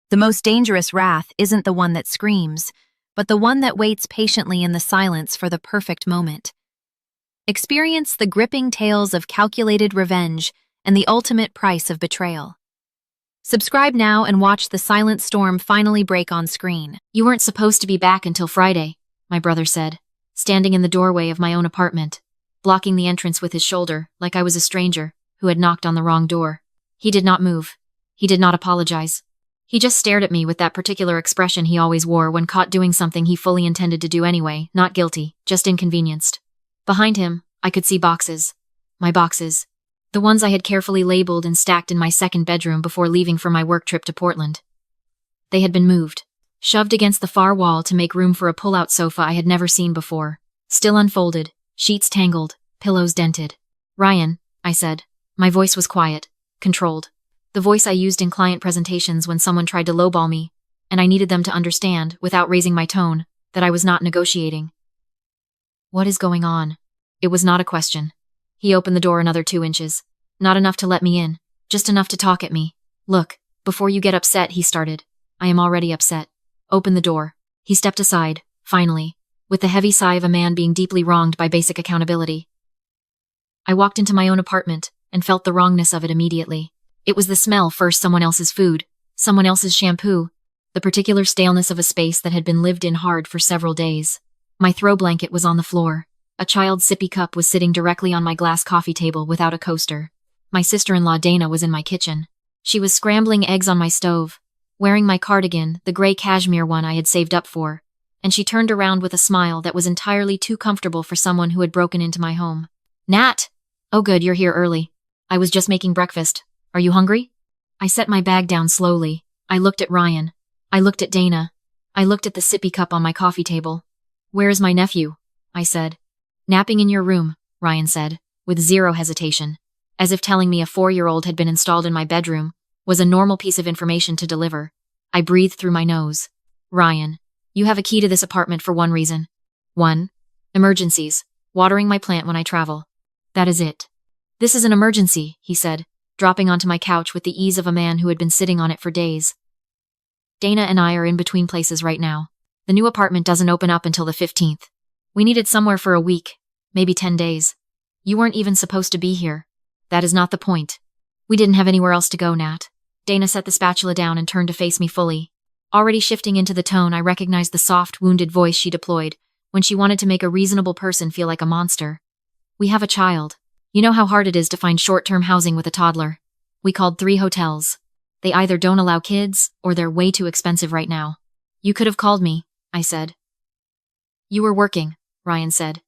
The most dangerous wrath isn't the one that screams, but the one that waits patiently in the silence for the perfect moment. Experience the gripping tales of calculated revenge and the ultimate price of betrayal. Subscribe now and watch the silent storm finally break on screen. "You weren't supposed to be back until Friday," my brother said, standing in the doorway of my own apartment, blocking the entrance with his shoulder like I was a stranger who had knocked on the wrong door. He did not move. He did not apologize. He just stared at me with that particular expression he always wore when caught doing something he fully intended to do anyway, not guilty, just inconvenienced. Behind him, I could see boxes. My boxes. The ones I had carefully labeled and stacked in my second bedroom before leaving for my work trip to Portland. They had been moved, shoved against the far wall to make room for a pull-out sofa I had never seen before. Still unfolded, sheets tangled, pillows dented. "Ryan," I said. My voice was quiet, controlled. The voice I used in client presentations when someone tried to lowball me, and I needed them to understand, without raising my tone, that I was not negotiating. "What is going on?" It was not a question. He opened the door another 2 inches. Not enough to let me in, just enough to talk at me. "Look, before you get upset," he started. "I am already upset." "Open the door." He stepped aside, finally, with the heavy sigh of a man being deeply wronged by basic accountability. I walked into my own apartment and felt the wrongness of it immediately. It was the smell first, someone else's food, someone else's shampoo, the particular staleness of a space that had been lived in hard for several days. My throw blanket was on the floor. A child's sippy cup was sitting directly on my glass coffee table without a coaster. My sister-in-law Dana was in my kitchen. She was scrambling eggs on my stove, wearing my cardigan, the gray cashmere one I had saved up for, and she turned around with a smile that was entirely too comfortable for someone who had broken into my home. "Nat! Oh good, you're here early. I was just making breakfast. Are you hungry?" I set my bag down slowly. I looked at Ryan. I looked at Dana. I looked at the sippy cup on my coffee table. "Where is my nephew?" I said. "Napping in your room," Ryan said, with zero hesitation, as if telling me a 4-year-old had been installed in my bedroom was a normal piece of information to deliver. I breathed through my nose. "Ryan, you have a key to this apartment for one reason. 1. Emergencies. Watering my plant when I travel. That is it." "This is an emergency," he said, dropping onto my couch with the ease of a man who had been sitting on it for days. "Dana and I are in between places right now. The new apartment doesn't open up until the 15th. We needed somewhere for a week, maybe 10 days. You weren't even supposed to be here. That is not the point. We didn't have anywhere else to go, Nat." Dana set the spatula down and turned to face me fully. Already shifting into the tone, I recognized the soft, wounded voice she deployed when she wanted to make a reasonable person feel like a monster. "We have a child. You know how hard it is to find short-term housing with a toddler. We called 3 hotels. They either don't allow kids, or they're way too expensive right now. You could have called me," I said. "You were working," Ryan said.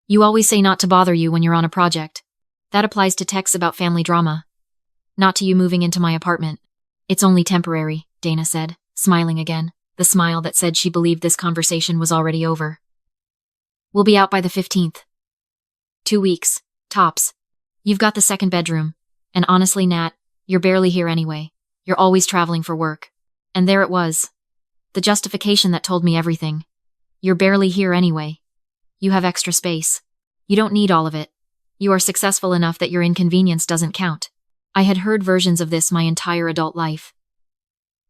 "You always say not to bother you when you're on a project. That applies to texts about family drama. Not to you moving into my apartment." "It's only temporary," Dana said, smiling again, the smile that said she believed this conversation was already over. "We'll be out by the 15th. 2 weeks, tops. You've got the second bedroom. And honestly, Nat, you're barely here anyway. You're always traveling for work." And there it was. The justification that told me everything. You're barely here anyway. You have extra space. You don't need all of it. You are successful enough that your inconvenience doesn't count. I had heard versions of this my entire adult life.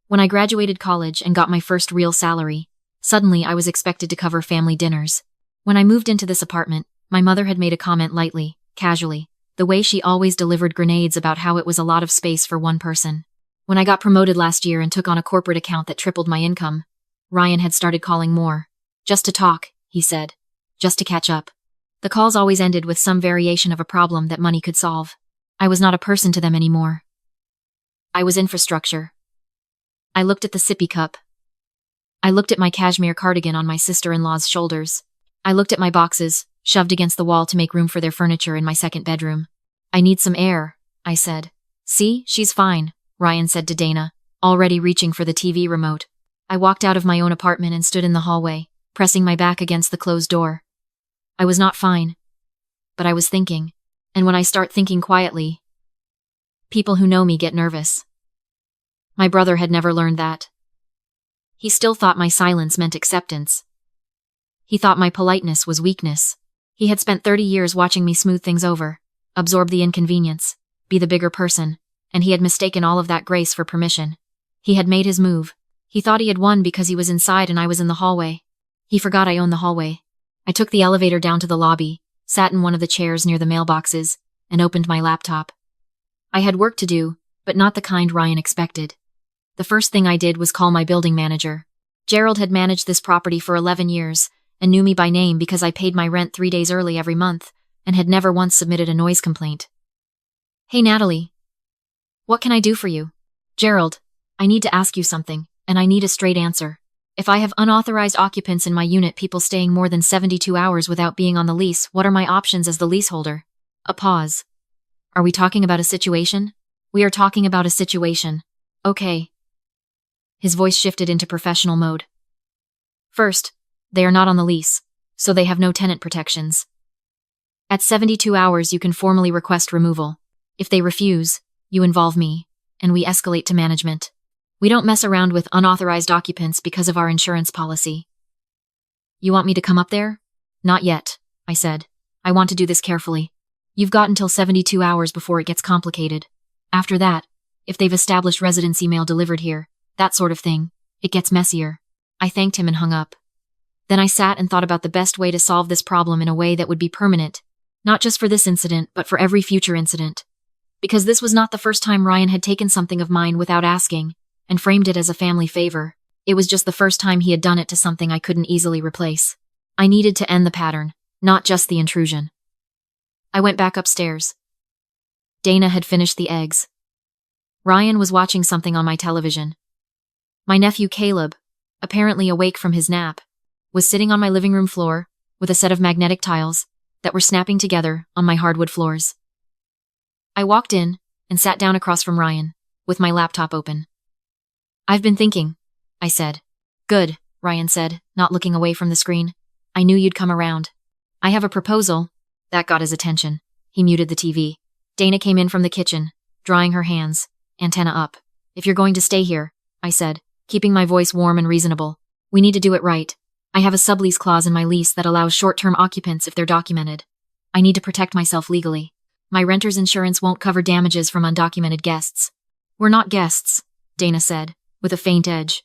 When I graduated college and got my first real salary, suddenly I was expected to cover family dinners. When I moved into this apartment, my mother had made a comment lightly, casually, the way she always delivered grenades about how it was a lot of space for one person. When I got promoted last year and took on a corporate account that tripled my income, Ryan had started calling more. "Just to talk," he said. "Just to catch up." The calls always ended with some variation of a problem that money could solve. I was not a person to them anymore. I was infrastructure. I looked at the sippy cup. I looked at my cashmere cardigan on my sister-in-law's shoulders. I looked at my boxes, shoved against the wall to make room for their furniture in my second bedroom. "I need some air," I said. "See, she's fine," Ryan said to Dana, already reaching for the TV remote. I walked out of my own apartment and stood in the hallway, pressing my back against the closed door. I was not fine, but I was thinking, and when I start thinking quietly, people who know me get nervous. My brother had never learned that. He still thought my silence meant acceptance. He thought my politeness was weakness. He had spent 30 years watching me smooth things over, absorb the inconvenience, be the bigger person, and he had mistaken all of that grace for permission. He had made his move. He thought he had won because he was inside and I was in the hallway. He forgot I owned the hallway. I took the elevator down to the lobby, sat in one of the chairs near the mailboxes, and opened my laptop. I had work to do, but not the kind Ryan expected. The first thing I did was call my building manager. Gerald had managed this property for 11 years and knew me by name because I paid my rent 3 days early every month and had never once submitted a noise complaint. "Hey, Natalie. What can I do for you?" "Gerald, I need to ask you something, and I need a straight answer. If I have unauthorized occupants in my unit, people staying more than 72 hours without being on the lease, what are my options as the leaseholder?" A pause. "Are we talking about a situation?" "We are talking about a situation." "Okay." His voice shifted into professional mode. "First, they are not on the lease, so they have no tenant protections. At 72 hours, you can formally request removal. If they refuse, you involve me, and we escalate to management. We don't mess around with unauthorized occupants because of our insurance policy." "You want me to come up there?" "Not yet," I said. "I want to do this carefully. You've got until 72 hours before it gets complicated. After that, if they've established residency mail delivered here, that sort of thing, it gets messier." I thanked him and hung up. Then I sat and thought about the best way to solve this problem in a way that would be permanent, not just for this incident, but for every future incident. Because this was not the first time Ryan had taken something of mine without asking, and framed it as a family favor. It was just the first time he had done it to something I couldn't easily replace. I needed to end the pattern, not just the intrusion. I went back upstairs. Dana had finished the eggs. Ryan was watching something on my television. My nephew Caleb, apparently awake from his nap, was sitting on my living room floor with a set of magnetic tiles that were snapping together on my hardwood floors. I walked in and sat down across from Ryan, with my laptop open. "I've been thinking," I said. "Good," Ryan said, not looking away from the screen. "I knew you'd come around. I have a proposal." That got his attention. He muted the TV. Dana came in from the kitchen, drying her hands, antenna up. "If you're going to stay here," I said, keeping my voice warm and reasonable, "we need to do it right. I have a sublease clause in my lease that allows short-term occupants if they're documented. I need to protect myself legally. My renter's insurance won't cover damages from undocumented guests." "We're not guests," Dana said, with a faint edge.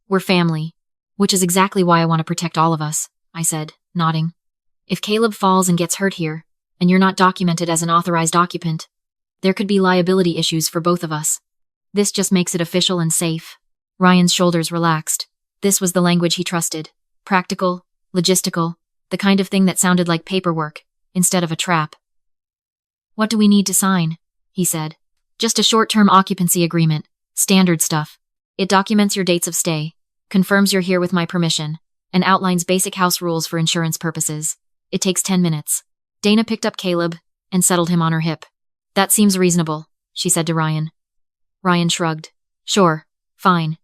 "We're family, which is exactly why I want to protect all of us," I said, nodding. "If Caleb falls and gets hurt here, and you're not documented as an authorized occupant, there could be liability issues for both of us. This just makes it official and safe." Ryan's shoulders relaxed. This was the language he trusted. Practical, logistical, the kind of thing that sounded like paperwork, instead of a trap. "What do we need to sign?" he said. "Just a short-term occupancy agreement, standard stuff. It documents your dates of stay, confirms you're here with my permission, and outlines basic house rules for insurance purposes. It takes 10 minutes. Dana picked up Caleb and settled him on her hip. "That seems reasonable," she said to Ryan. Ryan shrugged. "Sure, fine.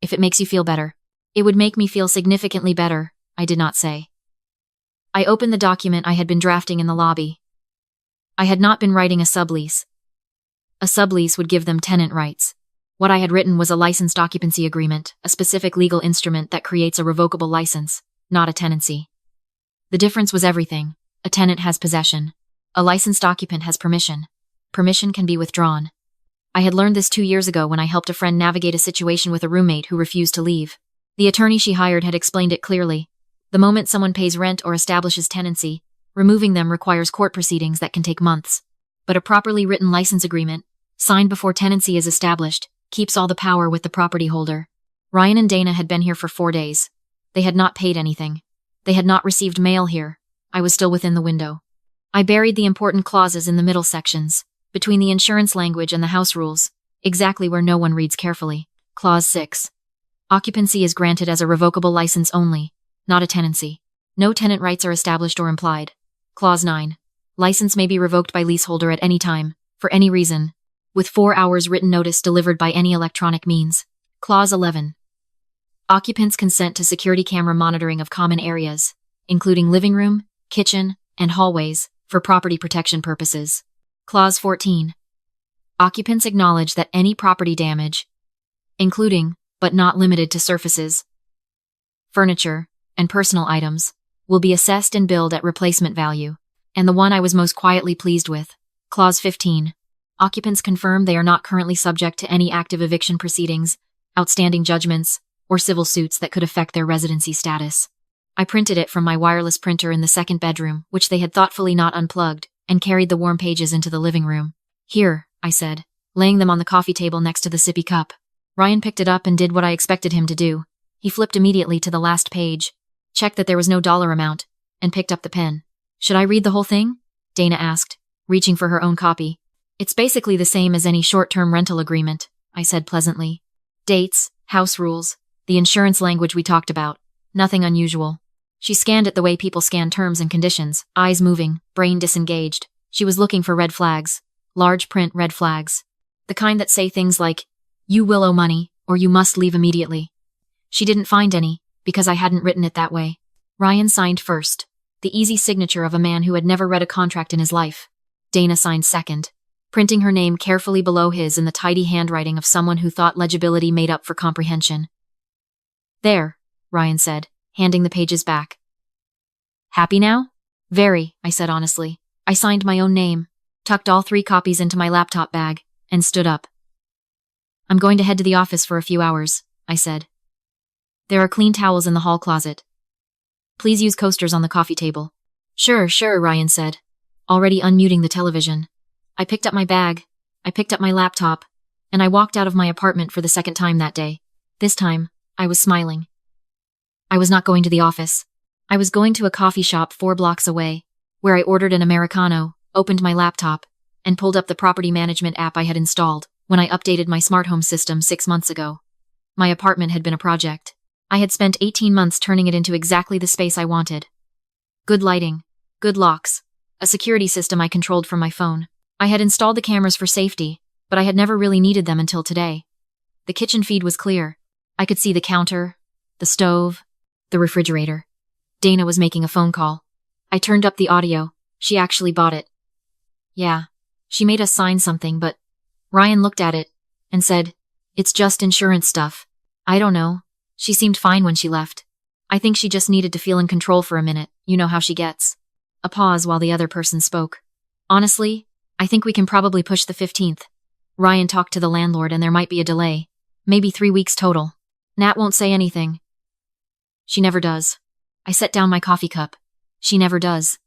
If it makes you feel better." "It would make me feel significantly better," I did not say. I opened the document I had been drafting in the lobby. I had not been writing a sublease. A sublease would give them tenant rights. What I had written was a licensed occupancy agreement, a specific legal instrument that creates a revocable license, not a tenancy. The difference was everything. A tenant has possession. A licensed occupant has permission. Permission can be withdrawn. I had learned this 2 years ago when I helped a friend navigate a situation with a roommate who refused to leave. The attorney she hired had explained it clearly. The moment someone pays rent or establishes tenancy, removing them requires court proceedings that can take months. But a properly written license agreement, signed before tenancy is established, keeps all the power with the property holder. Ryan and Dana had been here for 4 days. They had not paid anything. They had not received mail here. I was still within the window. I buried the important clauses in the middle sections, between the insurance language and the house rules, exactly where no one reads carefully. Clause 6. Occupancy is granted as a revocable license only, not a tenancy. No tenant rights are established or implied. Clause 9. License may be revoked by leaseholder at any time, for any reason, with 4 hours written notice delivered by any electronic means. Clause 11. Occupants consent to security camera monitoring of common areas, including living room, kitchen, and hallways, for property protection purposes. Clause 14. Occupants acknowledge that any property damage, including, but not limited to surfaces, furniture, and personal items, will be assessed and billed at replacement value. And the one I was most quietly pleased with. Clause 15. Occupants confirm they are not currently subject to any active eviction proceedings outstanding judgments, or civil suits that could affect their residency status. I printed it from my wireless printer in the second bedroom, which they had thoughtfully not unplugged, and carried the warm pages into the living room. "Here," I said, laying them on the coffee table next to the sippy cup. Ryan picked it up and did what I expected him to do. He flipped immediately to the last page, checked that there was no dollar amount, and picked up the pen. "Should I read the whole thing?" Dana asked, reaching for her own copy. "It's basically the same as any short-term rental agreement," I said pleasantly. "Dates, house rules, the insurance language we talked about. Nothing unusual." She scanned it the way people scan terms and conditions, eyes moving, brain disengaged. She was looking for red flags. Large print red flags. The kind that say things like, "You will owe money," or "You must leave immediately." She didn't find any, because I hadn't written it that way. Ryan signed first, the easy signature of a man who had never read a contract in his life. Dana signed second, printing her name carefully below his in the tidy handwriting of someone who thought legibility made up for comprehension. "There," Ryan said, handing the pages back. "Happy now?" "Very," I said honestly. I signed my own name, tucked all 3 copies into my laptop bag, and stood up. "I'm going to head to the office for a few hours," I said. "There are clean towels in the hall closet. Please use coasters on the coffee table." Sure, Ryan said, already unmuting the television. I picked up my bag, I picked up my laptop, and I walked out of my apartment for the second time that day. This time, I was smiling. I was not going to the office. I was going to a coffee shop 4 blocks away, where I ordered an Americano, opened my laptop, and pulled up the property management app I had installed when I updated my smart home system 6 months ago. My apartment had been a project. I had spent 18 months turning it into exactly the space I wanted. Good lighting, good locks, a security system I controlled from my phone. I had installed the cameras for safety, but I had never really needed them until today. The kitchen feed was clear. I could see the counter, the stove, the refrigerator. Dana was making a phone call. I turned up the audio. She actually bought it. Yeah, she made us sign something, but Ryan looked at it and said, "It's just insurance stuff." I don't know. She seemed fine when she left. I think she just needed to feel in control for a minute. You know how she gets. A pause while the other person spoke. "Honestly, I think we can probably push the 15th. Ryan talked to the landlord and there might be a delay. Maybe 3 weeks total. Nat won't say anything. She never does." I set down my coffee cup. She never does.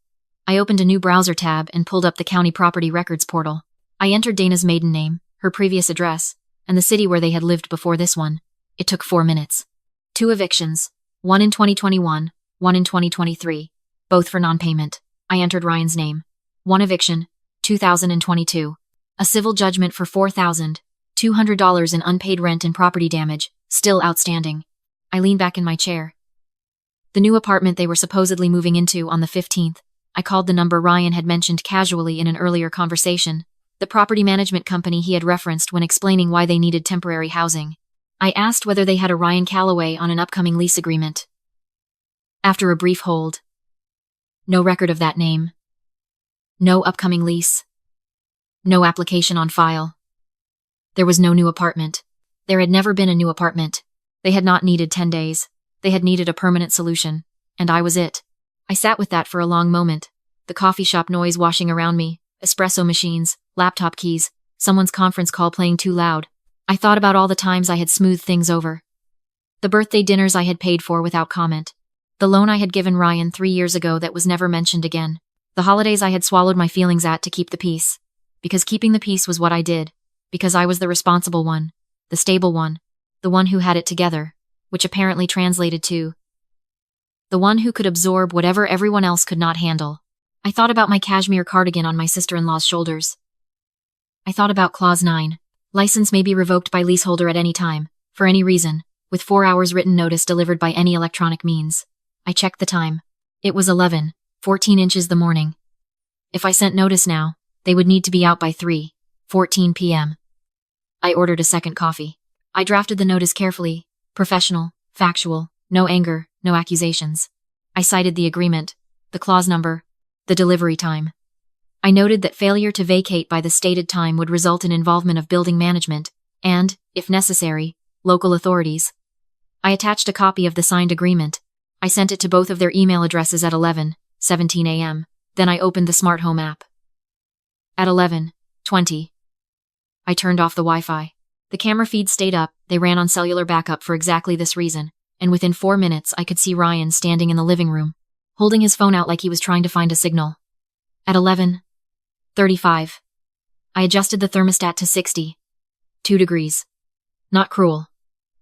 I opened a new browser tab and pulled up the county property records portal. I entered Dana's maiden name, her previous address, and the city where they had lived before this one. It took 4 minutes. 2 evictions, one in 2021, one in 2023, both for non-payment. I entered Ryan's name. 1 eviction, 2022. A civil judgment for $4,200 in unpaid rent and property damage, still outstanding. I leaned back in my chair. The new apartment they were supposedly moving into on the 15th. I called the number Ryan had mentioned casually in an earlier conversation, the property management company he had referenced when explaining why they needed temporary housing. I asked whether they had a Ryan Calloway on an upcoming lease agreement. After a brief hold. No record of that name. No upcoming lease. No application on file. There was no new apartment. There had never been a new apartment. They had not needed 10 days. They had needed a permanent solution, and I was it. I sat with that for a long moment, the coffee shop noise washing around me, espresso machines, laptop keys, someone's conference call playing too loud. I thought about all the times I had smoothed things over. The birthday dinners I had paid for without comment. The loan I had given Ryan 3 years ago that was never mentioned again. The holidays I had swallowed my feelings at to keep the peace. Because keeping the peace was what I did. Because I was the responsible one. The stable one. The one who had it together. Which apparently translated to the one who could absorb whatever everyone else could not handle. I thought about my cashmere cardigan on my sister-in-law's shoulders. I thought about Clause 9. License may be revoked by leaseholder at any time, for any reason, with 4 hours written notice delivered by any electronic means. I checked the time. It was 11:14 inches the morning. If I sent notice now, they would need to be out by 3:14 p.m. I ordered a second coffee. I drafted the notice carefully. Professional, factual, no anger, no accusations. I cited the agreement, the clause number, the delivery time. I noted that failure to vacate by the stated time would result in involvement of building management and, if necessary, local authorities. I attached a copy of the signed agreement. I sent it to both of their email addresses at 11:17 a.m. Then I opened the smart home app. At 11:20, I turned off the Wi-Fi. The camera feed stayed up, they ran on cellular backup for exactly this reason, and within 4 minutes I could see Ryan standing in the living room, holding his phone out like he was trying to find a signal. At 11:35, I adjusted the thermostat to 62 degrees. Not cruel.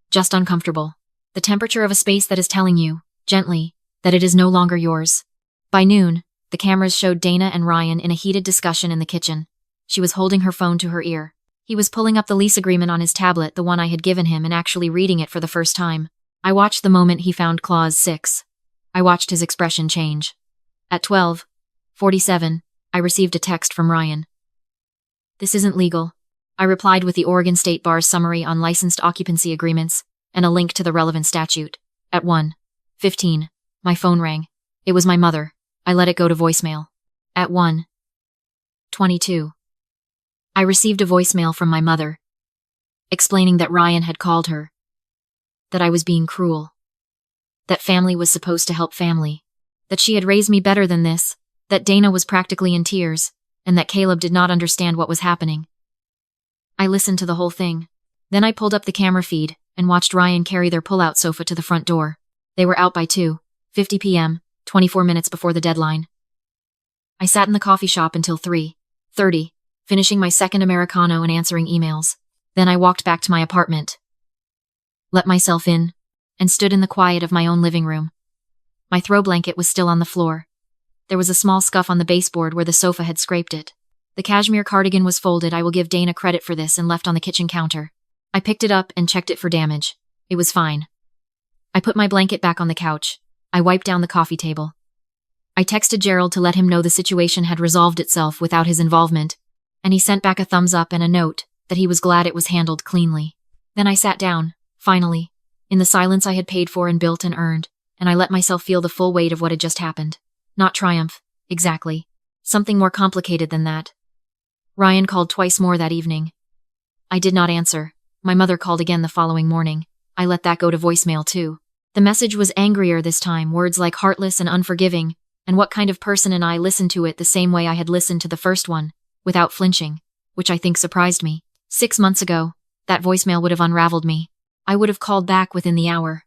Just uncomfortable. The temperature of a space that is telling you, gently, that it is no longer yours. By noon, the cameras showed Dana and Ryan in a heated discussion in the kitchen. She was holding her phone to her ear. He was pulling up the lease agreement on his tablet, the one I had given him, and actually reading it for the first time. I watched the moment he found Clause 6. I watched his expression change. At 12:47, I received a text from Ryan. "This isn't legal." I replied with the Oregon State Bar's summary on licensed occupancy agreements and a link to the relevant statute. At 1:15, my phone rang. It was my mother. I let it go to voicemail. At 1:22, I received a voicemail from my mother, explaining that Ryan had called her, that I was being cruel, that family was supposed to help family, that she had raised me better than this, that Dana was practically in tears, and that Caleb did not understand what was happening. I listened to the whole thing. Then I pulled up the camera feed and watched Ryan carry their pull-out sofa to the front door. They were out by 2:50 p.m., 24 minutes before the deadline. I sat in the coffee shop until 3:30, finishing my second Americano and answering emails. Then I walked back to my apartment, let myself in, and stood in the quiet of my own living room. My throw blanket was still on the floor. There was a small scuff on the baseboard where the sofa had scraped it. The cashmere cardigan was folded, I will give Dana credit for this, and left on the kitchen counter. I picked it up and checked it for damage. It was fine. I put my blanket back on the couch. I wiped down the coffee table. I texted Gerald to let him know the situation had resolved itself without his involvement, and he sent back a thumbs up and a note that he was glad it was handled cleanly. Then I sat down, finally, in the silence I had paid for and built and earned, and I let myself feel the full weight of what had just happened. Not triumph, exactly. Something more complicated than that. Ryan called twice more that evening. I did not answer. My mother called again the following morning. I let that go to voicemail too. The message was angrier this time, words like heartless and unforgiving, and what kind of person, and I listened to it the same way I had listened to the first one, without flinching, which I think surprised me. 6 months ago, that voicemail would have unraveled me. I would have called back within the hour.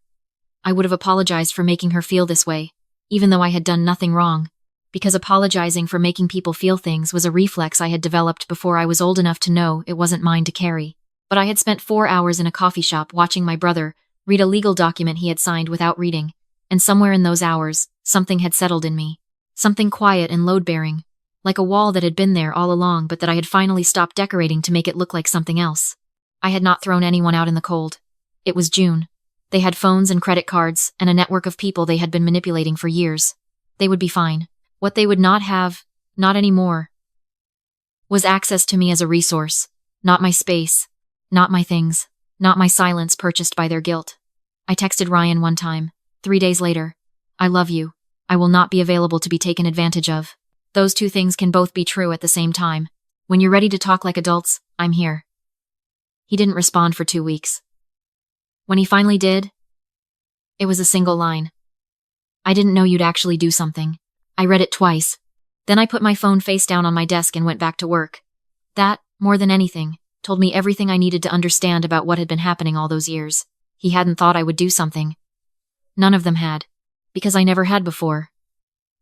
I would have apologized for making her feel this way, even though I had done nothing wrong, because apologizing for making people feel things was a reflex I had developed before I was old enough to know it wasn't mine to carry. But I had spent 4 hours in a coffee shop watching my brother read a legal document he had signed without reading, and somewhere in those hours, something had settled in me. Something quiet and load-bearing, like a wall that had been there all along but that I had finally stopped decorating to make it look like something else. I had not thrown anyone out in the cold. It was June. They had phones and credit cards and a network of people they had been manipulating for years. They would be fine. What they would not have, not anymore, was access to me as a resource, not my space, not my things, not my silence purchased by their guilt. I texted Ryan one time, 3 days later. I love you. I will not be available to be taken advantage of. Those two things can both be true at the same time. When you're ready to talk like adults, I'm here. He didn't respond for 2 weeks. When he finally did, it was a single line. I didn't know you'd actually do something. I read it twice. Then I put my phone face down on my desk and went back to work. That, more than anything, told me everything I needed to understand about what had been happening all those years. He hadn't thought I would do something. None of them had. Because I never had before.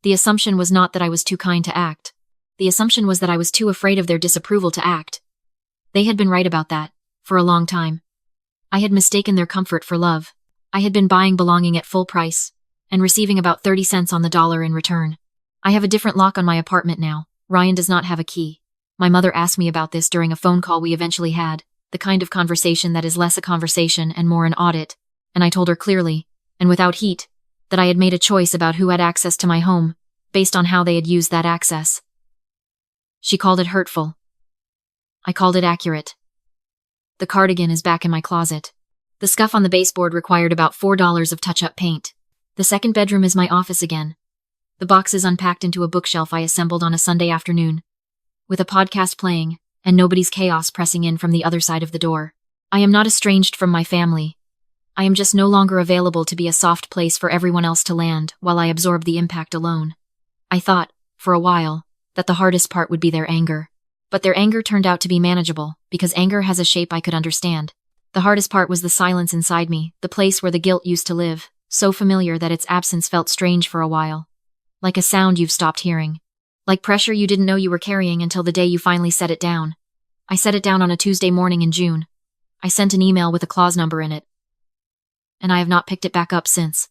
The assumption was not that I was too kind to act. The assumption was that I was too afraid of their disapproval to act. They had been right about that, for a long time. I had mistaken their comfort for love. I had been buying belonging at full price, and receiving about 30 cents on the dollar in return. I have a different lock on my apartment now. Ryan does not have a key. My mother asked me about this during a phone call we eventually had, the kind of conversation that is less a conversation and more an audit, and I told her clearly, and without heat, that I had made a choice about who had access to my home, based on how they had used that access. She called it hurtful. I called it accurate. The cardigan is back in my closet. The scuff on the baseboard required about $4 of touch-up paint. The second bedroom is my office again. The box is unpacked into a bookshelf I assembled on a Sunday afternoon, with a podcast playing, and nobody's chaos pressing in from the other side of the door. I am not estranged from my family. I am just no longer available to be a soft place for everyone else to land while I absorb the impact alone. I thought, for a while, that the hardest part would be their anger. But their anger turned out to be manageable, because anger has a shape I could understand. The hardest part was the silence inside me, the place where the guilt used to live, so familiar that its absence felt strange for a while. Like a sound you've stopped hearing. Like pressure you didn't know you were carrying until the day you finally set it down. I set it down on a Tuesday morning in June. I sent an email with a clause number in it. And I have not picked it back up since.